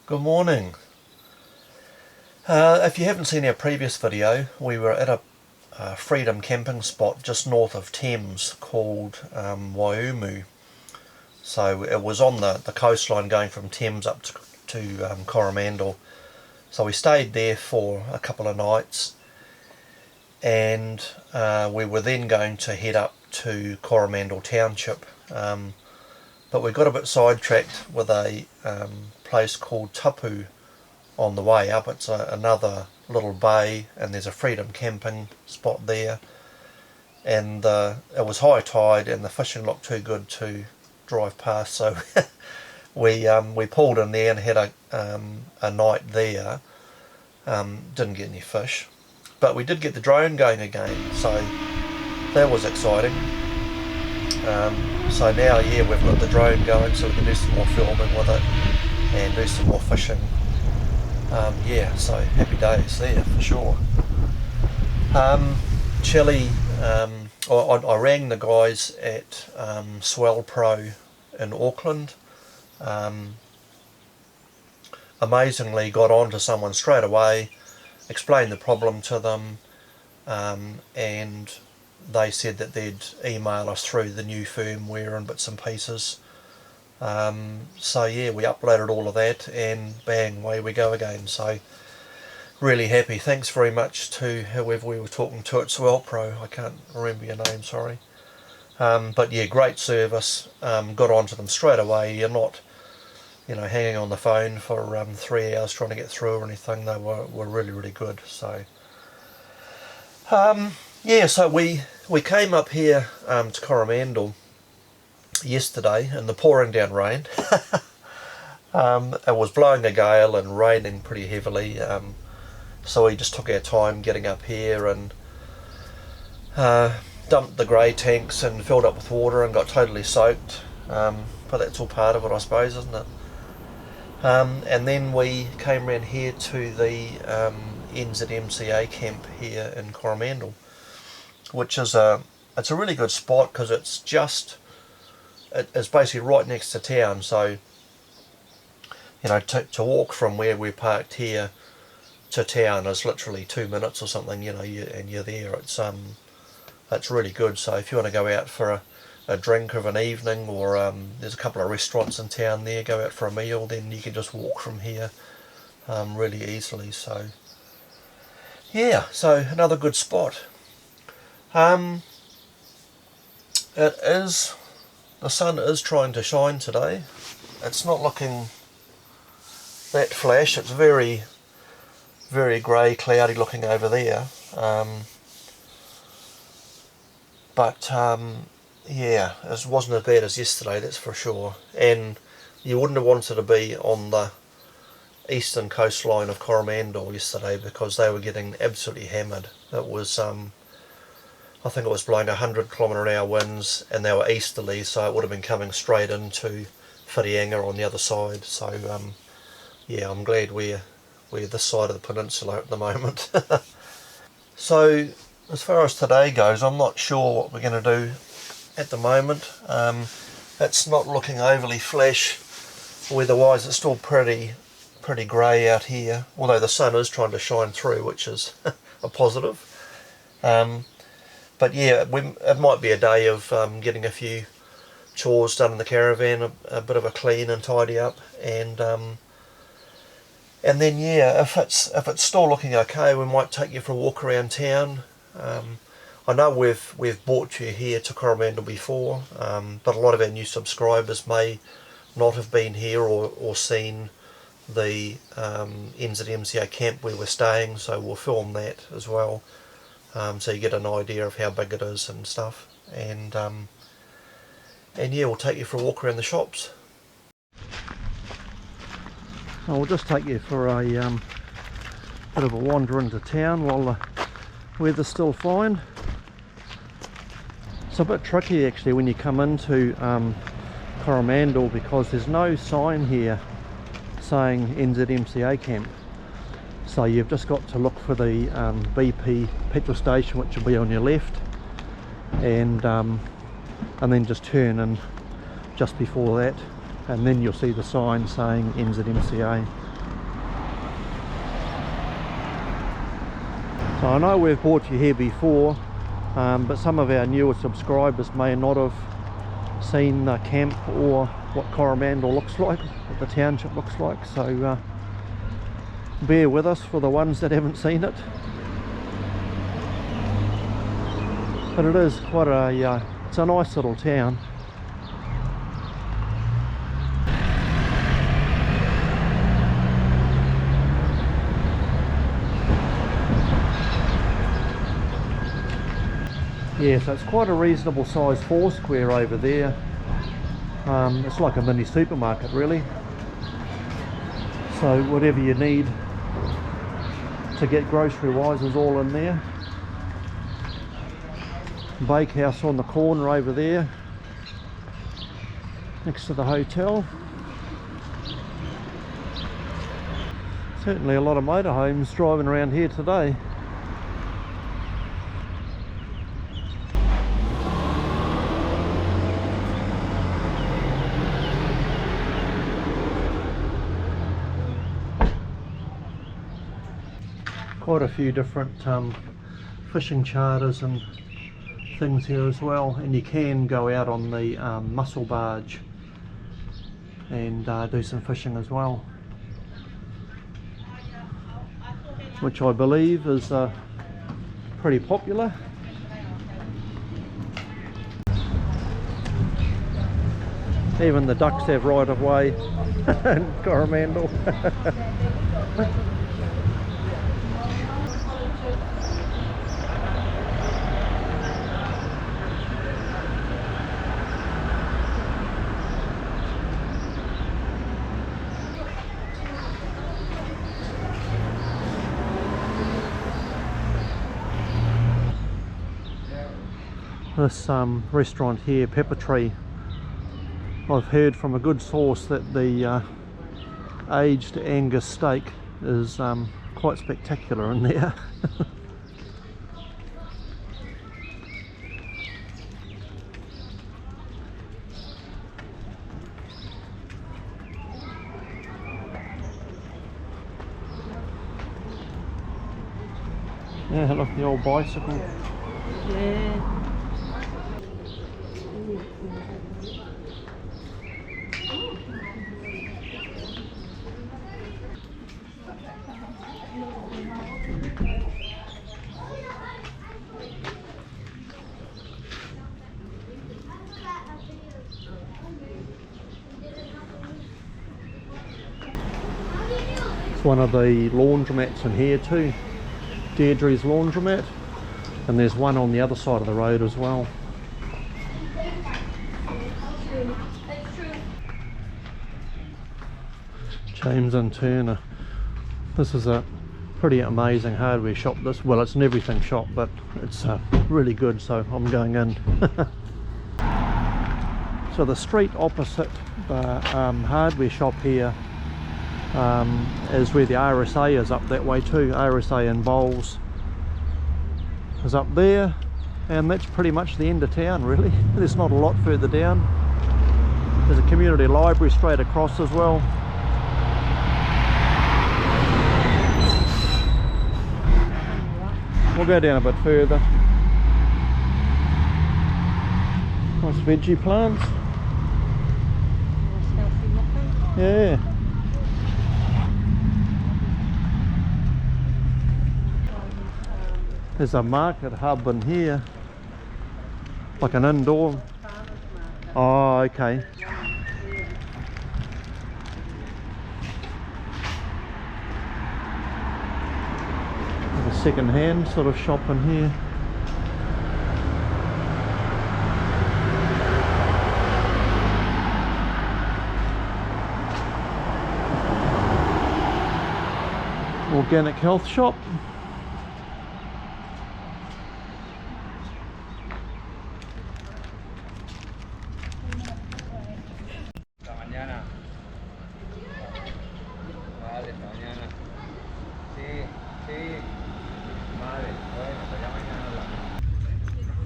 Good morning. If you haven't seen our previous video, we were at a freedom camping spot just north of Thames called Waiomu. So it was on the coastline going from Thames up to Coromandel. So we stayed there for a couple of nights, and we were then going to head up to Coromandel township. But we got a bit sidetracked with a place called Tapu on the way up. It's another little bay, and there's a freedom camping spot there. And it was high tide, and the fishing looked too good to drive past, so we pulled in there and had a night there. Didn't get any fish, but we did get the drone going again, so that was exciting. So now, yeah, we've got the drone going, so we can do some more filming with it and do some more fishing. Yeah, so happy days there for sure. Shelly, I rang the guys at Swell Pro in Auckland. Amazingly got on to someone straight away, explained the problem to them, and they said that they'd email us through the new firmware and bits and pieces. So yeah, we uploaded all of that, and bang, away we go again. So really happy. Thanks very much to whoever we were talking to at Swell Pro. I can't remember your name, sorry. But yeah, great service. Got on to them straight away. You're not, hanging on the phone for 3 hours trying to get through or anything. They were really, really good. So yeah, so we came up here to Coromandel yesterday in the pouring down rain. It was blowing a gale and raining pretty heavily, so we just took our time getting up here and dumped the grey tanks and filled up with water and got totally soaked, but that's all part of it, I suppose, isn't it? And then we came around here to the NZMCA camp here in Coromandel, which is it's a really good spot because it's basically right next to town. So to walk from where we're parked here to town is literally 2 minutes or something, and you're there. It's really good. So if you want to go out for a drink of an evening, or there's a couple of restaurants in town there, go out for a meal, then you can just walk from here really easily. So yeah, so another good spot. The sun is trying to shine today. It's not looking that flash. It's very, very grey, cloudy looking over there. But yeah, it wasn't as bad as yesterday, that's for sure. And you wouldn't have wanted to be on the eastern coastline of Coromandel yesterday, because they were getting absolutely hammered. It was I think it was blowing 100km/h winds, and they were easterly, so it would have been coming straight into Whirianga on the other side. So yeah, I'm glad we're this side of the peninsula at the moment. So as far as today goes, I'm not sure what we're going to do at the moment. It's not looking overly flash weather-wise. It's still pretty grey out here, although the sun is trying to shine through, which is a positive. But yeah, it might be a day of getting a few chores done in the caravan, a bit of a clean and tidy up, and then yeah, if it's still looking okay, we might take you for a walk around town. I know we've brought you here to Coromandel before, but a lot of our new subscribers may not have been here or seen the NZMCA camp where we're staying, so we'll film that as well. So you get an idea of how big it is and stuff, and yeah, we'll take you for a walk around the shops. I'll just take you for a bit of a wander into town while the weather's still fine. It's a bit tricky actually when you come into Coromandel, because there's no sign here saying NZMCA camp. So you've just got to look for the BP petrol station, which will be on your left, and then just turn in just before that, and then you'll see the sign saying NZMCA. So I know we've brought you here before, but some of our newer subscribers may not have seen the camp or what Coromandel looks like, what the township looks like, so bear with us for the ones that haven't seen it. But it is quite a, it's a nice little town. Yeah, so it's quite a reasonable size Foursquare over there. It's like a mini supermarket really. So whatever you need to get grocery wise is all in there. Bakehouse on the corner over there, next to the hotel. Certainly a lot of motorhomes driving around here today. Quite a few different fishing charters and things here as well, and you can go out on the mussel barge and do some fishing as well, which I believe is pretty popular. Even the ducks have right of way in Coromandel. This restaurant here, Pepper Tree, I've heard from a good source that the aged Angus steak is quite spectacular in there. Yeah, look, the old bicycle. Yeah. It's one of the laundromats in here too, Deirdre's laundromat, and there's one on the other side of the road as well. James and Turner. This is a pretty amazing hardware shop. This, well, it's an everything shop, but it's really good, so I'm going in. So the street opposite the hardware shop here is where the RSA is, up that way too. RSA and Bowls is up there, and that's pretty much the end of town really. There's not a lot further down. There's a community library straight across as well. We'll go down a bit further. Nice veggie plants. Yeah. There's a market hub in here, like an indoor. Oh, okay. There's a second-hand sort of shop in here. Organic health shop.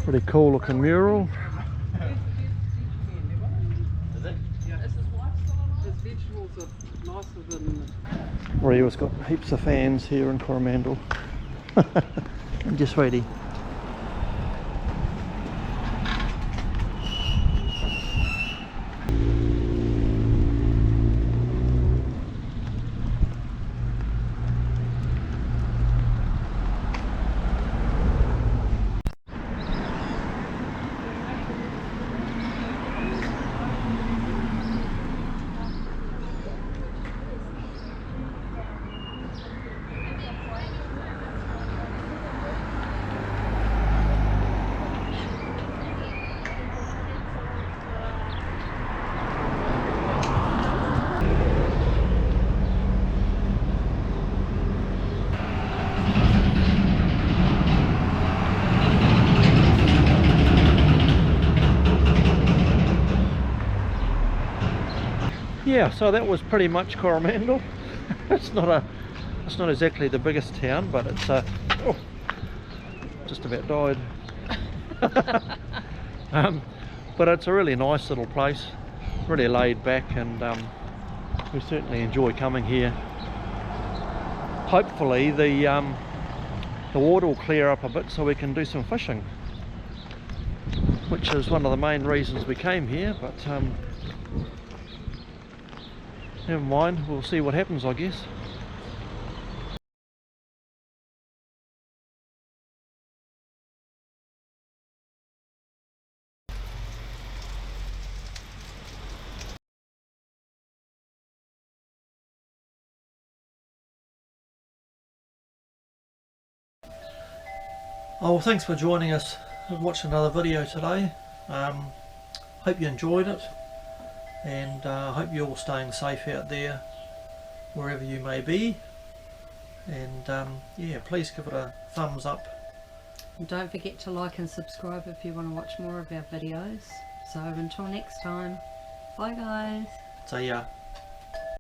Pretty cool looking mural. Rio's got heaps of fans here in Coromandel. Just ready. Yeah, so that was pretty much Coromandel. it's not exactly the biggest town, but it's oh, just about died. But it's a really nice little place, really laid back, and we certainly enjoy coming here. Hopefully the water will clear up a bit so we can do some fishing, which is one of the main reasons we came here, but never mind, we'll see what happens, I guess. Oh, well, thanks for joining us and watching another video today. Hope you enjoyed it, and hope you're all staying safe out there wherever you may be, and yeah, please give it a thumbs up. And don't forget to like and subscribe if you want to watch more of our videos. So until next time, bye guys. See ya.